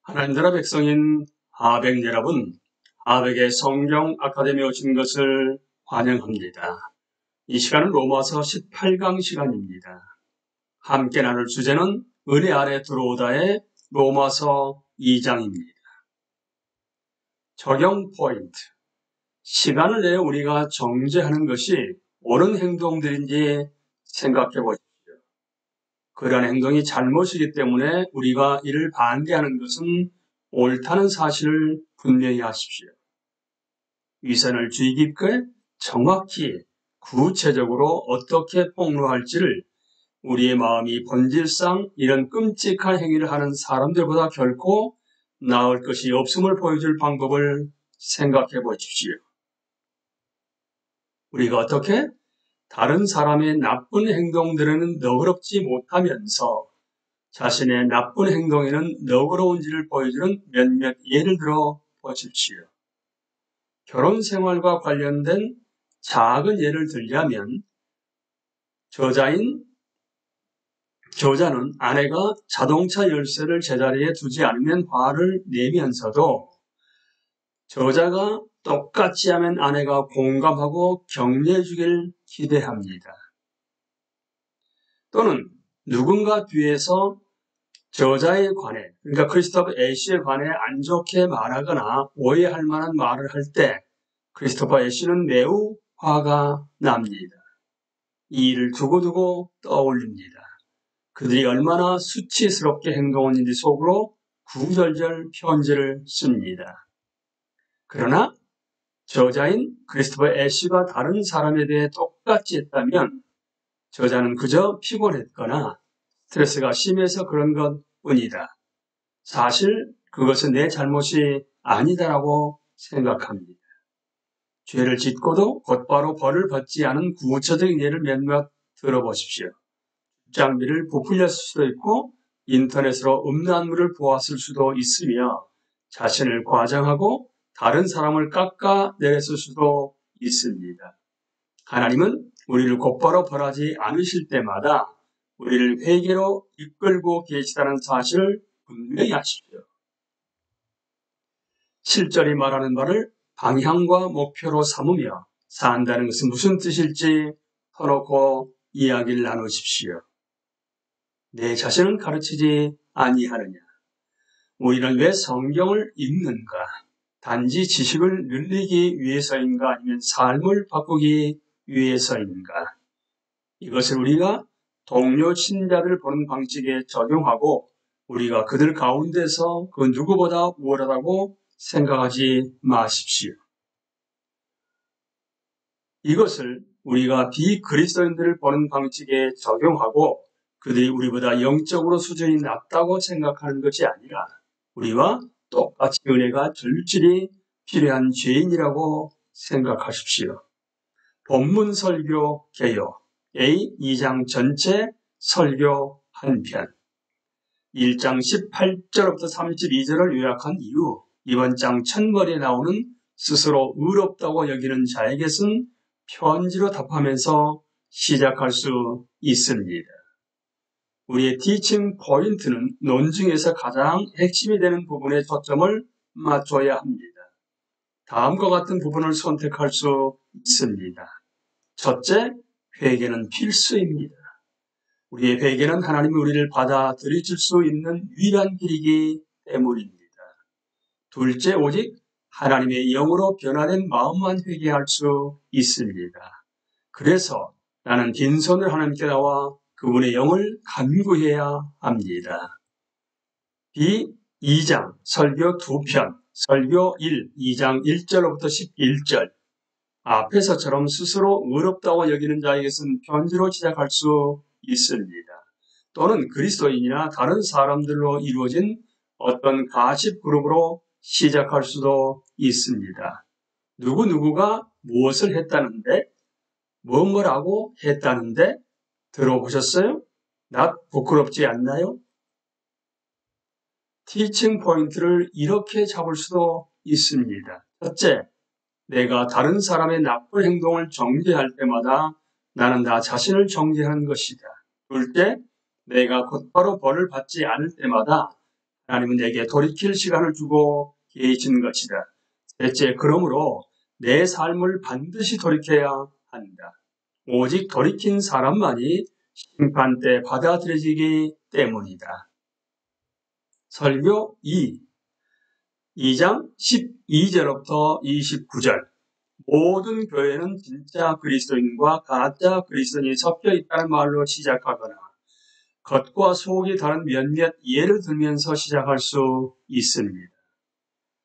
하나님 나라 백성인 하백 여러분, 하백의 성경 아카데미에 오신 것을 환영합니다. 이 시간은 로마서 18강 시간입니다. 함께 나눌 주제는 은혜 아래 들어오다의 로마서 2장입니다. 적용 포인트. 시간을 내어 우리가 정죄하는 것이 옳은 행동들인지 생각해 보십시오. 그러한 행동이 잘못이기 때문에 우리가 이를 반대하는 것은 옳다는 사실을 분명히 하십시오. 위선을 주의 깊게 정확히 구체적으로 어떻게 폭로할지를 우리의 마음이 본질상 이런 끔찍한 행위를 하는 사람들보다 결코 나을 것이 없음을 보여줄 방법을 생각해 보십시오. 우리가 어떻게 다른 사람의 나쁜 행동들에는 너그럽지 못하면서 자신의 나쁜 행동에는 너그러운지를 보여주는 몇몇 예를 들어 보십시오. 결혼 생활과 관련된 작은 예를 들자면 저자는 아내가 자동차 열쇠를 제자리에 두지 않으면 화를 내면서도 저자가 똑같이 하면 아내가 공감하고 격려해 주길 기대합니다. 또는 누군가 뒤에서 저자에 관해, 그러니까 크리스토퍼 애쉬에 관해 안 좋게 말하거나 오해할 만한 말을 할 때 크리스토퍼 애쉬는 매우 화가 납니다. 이 일을 두고두고 떠올립니다. 그들이 얼마나 수치스럽게 행동했는지 속으로 구절절 편지를 씁니다. 그러나 저자인 크리스토퍼 애쉬가 다른 사람에 대해 똑같이 했다면 저자는 그저 피곤했거나 스트레스가 심해서 그런 것뿐이다. 사실 그것은 내 잘못이 아니다라고 생각합니다. 죄를 짓고도 곧바로 벌을 받지 않은 구체적인 예를 몇몇 들어보십시오. 장비를 부풀렸을 수도 있고 인터넷으로 음란물을 보았을 수도 있으며 자신을 과장하고 다른 사람을 깎아내렸을 수도 있습니다. 하나님은 우리를 곧바로 벌하지 않으실 때마다 우리를 회개로 이끌고 계시다는 사실을 분명히 하십시오. 7절이 말하는 바를 방향과 목표로 삼으며 산다는 것은 무슨 뜻일지 터놓고 이야기를 나누십시오. 내 자신은 가르치지 아니하느냐? 우리는 왜 성경을 읽는가? 단지 지식을 늘리기 위해서인가? 아니면 삶을 바꾸기 위해서인가? 이것을 우리가 동료 신자들을 보는 방식에 적용하고 우리가 그들 가운데서 그 누구보다 우월하다고 생각하지 마십시오. 이것을 우리가 비그리스도인들을 보는 방식에 적용하고 그들이 우리보다 영적으로 수준이 낮다고 생각하는 것이 아니라 우리와 똑같이 은혜가 절실히 필요한 죄인이라고 생각하십시오. 본문 설교 개요 A 2장 전체 설교 한 편 1장 18절부터 32절을 요약한 이후 이번 장 첫머리에 나오는 스스로 의롭다고 여기는 자에게는 편지로 답하면서 시작할 수 있습니다. 우리의 티칭 포인트는 논증에서 가장 핵심이 되는 부분에 초점을 맞춰야 합니다. 다음과 같은 부분을 선택할 수 있습니다. 첫째, 회개는 필수입니다. 우리의 회개는 하나님이 우리를 받아들이실 수 있는 유일한 길이기 때문입니다. 둘째, 오직 하나님의 영으로 변화된 마음만 회개할 수 있습니다. 그래서 나는 빈손으로 하나님께 나와 그분의 영을 간구해야 합니다. B2장 설교 2편, 설교 1, 2장 1절로부터 11절 앞에서처럼 스스로 의롭다고 여기는 자에게는 편지로 시작할 수 있습니다. 또는 그리스도인이나 다른 사람들로 이루어진 어떤 가십 그룹으로 시작할 수도 있습니다. 누구누구가 무엇을 했다는데, 뭐라고 했다는데 들어보셨어요? 나 부끄럽지 않나요? 티칭 포인트를 이렇게 잡을 수도 있습니다. 첫째, 내가 다른 사람의 나쁜 행동을 정죄할 때마다 나는 나 자신을 정죄하는 것이다. 둘째, 내가 곧바로 벌을 받지 않을 때마다 하나님은 내게 돌이킬 시간을 주고 계신 것이다. 셋째, 그러므로 내 삶을 반드시 돌이켜야 한다. 오직 돌이킨 사람만이 심판 때 받아들여지기 때문이다. 설교 2장 12절부터 29절. 모든 교회는 진짜 그리스도인과 가짜 그리스도인이 섞여 있다는 말로 시작하거나 겉과 속이 다른 몇몇 예를 들면서 시작할 수 있습니다.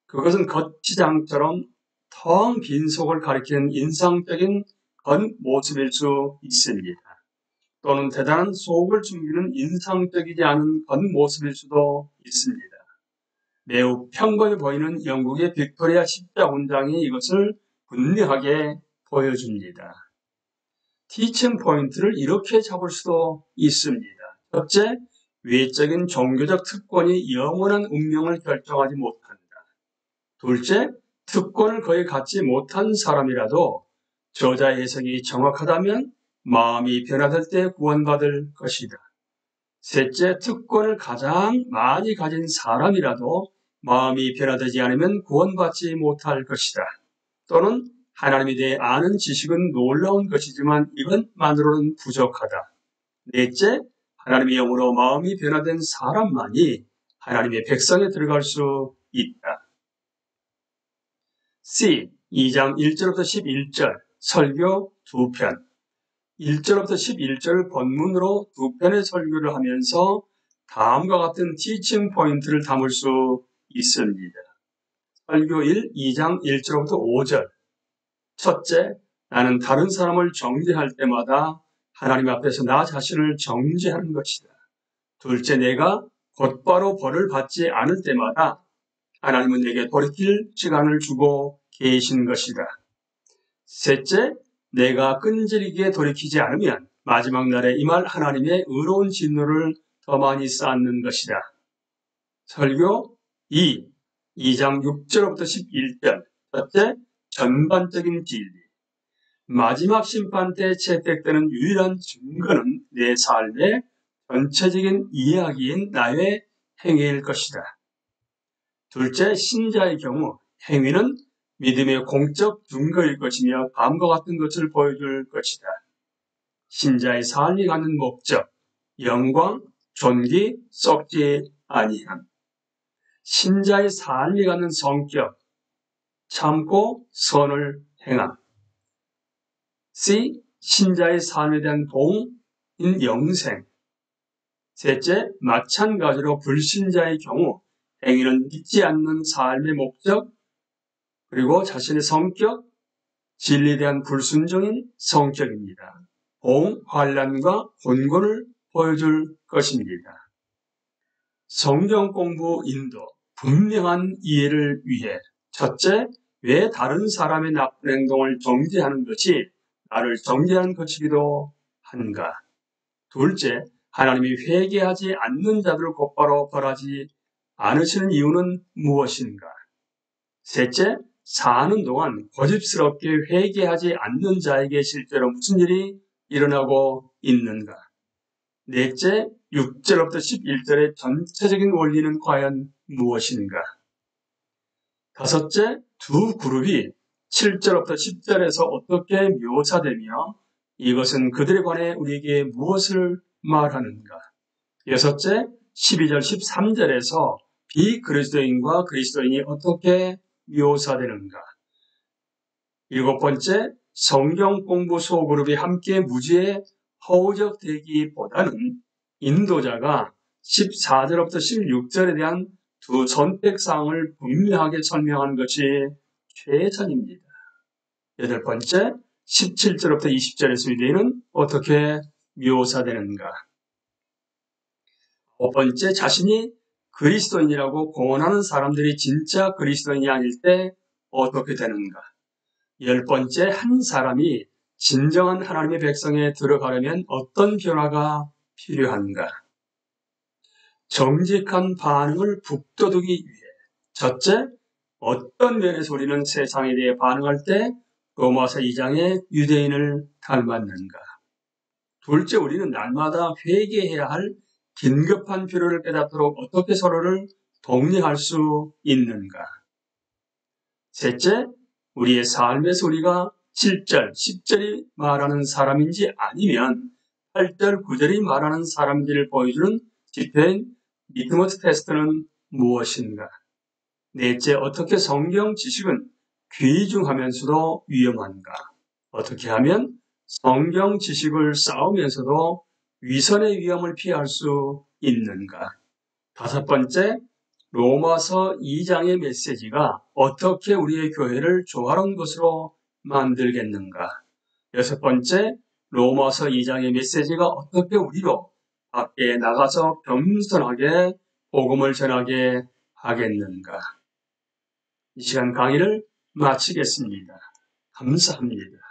그것은 겉시장처럼 텅 빈 속을 가리키는 인상적인 겉모습일 수 있습니다. 또는 대단한 속을 숨기는 인상적이지 않은 겉모습일 수도 있습니다. 매우 평범해 보이는 영국의 빅토리아 십자 훈장이 이것을 분명하게 보여줍니다. 티칭 포인트를 이렇게 잡을 수도 있습니다. 첫째, 외적인 종교적 특권이 영원한 운명을 결정하지 못한다. 둘째, 특권을 거의 갖지 못한 사람이라도 저자 해석이 정확하다면 마음이 변화될 때 구원받을 것이다. 셋째, 특권을 가장 많이 가진 사람이라도 마음이 변화되지 않으면 구원받지 못할 것이다. 또는 하나님에 대해 아는 지식은 놀라운 것이지만 이것만으로는 부족하다. 넷째, 하나님의 영으로 마음이 변화된 사람만이 하나님의 백성에 들어갈 수 있다. C. 2장 1절부터 11절 설교 2편 1절부터 11절 본문으로 2편의 설교를 하면서 다음과 같은 티칭 포인트를 담을 수 있습니다. 설교 1, 2장 1절부터 5절. 첫째, 나는 다른 사람을 정죄할 때마다 하나님 앞에서 나 자신을 정죄하는 것이다. 둘째, 내가 곧바로 벌을 받지 않을 때마다 하나님은 내게 돌이킬 시간을 주고 계신 것이다. 셋째, 내가 끈질기게 돌이키지 않으면 마지막 날에 임할 하나님의 의로운 진노를 더 많이 쌓는 것이다. 설교 2장 6절부터 11절. 첫째, 전반적인 진리. 마지막 심판 때 채택되는 유일한 증거는 내 삶의 전체적인 이야기인 나의 행위일 것이다. 둘째, 신자의 경우 행위는 믿음의 공적 증거일 것이며 다음과 같은 것을 보여줄 것이다. 신자의 삶이 갖는 목적, 영광, 존귀, 썩지 아니함. 신자의 삶이 갖는 성격, 참고 선을 행함. C. 신자의 삶에 대한 도움인 영생. 셋째, 마찬가지로 불신자의 경우 행위는 믿지 않는 삶의 목적, 그리고 자신의 성격, 진리에 대한 불순종인 성격입니다. 봉, 환난과 혼곤을 보여줄 것입니다. 성경 공부 인도, 분명한 이해를 위해 첫째, 왜 다른 사람의 나쁜 행동을 정죄하는 것이 나를 정죄하는 것이기도 한가? 둘째, 하나님이 회개하지 않는 자들을 곧바로 벌하지 않으시는 이유는 무엇인가? 셋째, 사는 동안 고집스럽게 회개하지 않는 자에게 실제로 무슨 일이 일어나고 있는가? 넷째, 6절부터 11절의 전체적인 원리는 과연 무엇인가? 다섯째, 두 그룹이 7절부터 10절에서 어떻게 묘사되며 이것은 그들에 관해 우리에게 무엇을 말하는가? 여섯째, 12절, 13절에서 비그리스도인과 그리스도인이 어떻게 묘사되는가? 일곱 번째, 성경 공부 소그룹이 함께 무지에 허우적되기보다는 인도자가 14절부터 16절에 대한 두 선택사항을 분명하게 설명하는 것이 최선입니다. 여덟 번째, 17절부터 20절에서 유대인은 어떻게 묘사되는가? 아홉 번째, 자신이 그리스도인이라고 공언하는 사람들이 진짜 그리스도인이 아닐 때 어떻게 되는가? 열 번째, 한 사람이 진정한 하나님의 백성에 들어가려면 어떤 변화가 필요한가? 정직한 반응을 북돋우기 위해 첫째, 어떤 면에서 우리는 세상에 대해 반응할 때 로마서 2장의 유대인을 닮았는가? 둘째, 우리는 날마다 회개해야 할 긴급한 필요를 깨닫도록 어떻게 서로를 독려할 수 있는가? 셋째, 우리의 삶에서 우리가 7절, 10절이 말하는 사람인지 아니면 8절, 9절이 말하는 사람인지를 보여주는 집행 리트머스 테스트는 무엇인가? 넷째, 어떻게 성경 지식은 귀중하면서도 위험한가? 어떻게 하면 성경 지식을 쌓으면서도 위선의 위험을 피할 수 있는가? 다섯 번째, 로마서 2장의 메시지가 어떻게 우리의 교회를 조화로운 것으로 만들겠는가? 여섯 번째, 로마서 2장의 메시지가 어떻게 우리로 밖에 나가서 겸손하게 복음을 전하게 하겠는가? 이 시간 강의를 마치겠습니다. 감사합니다.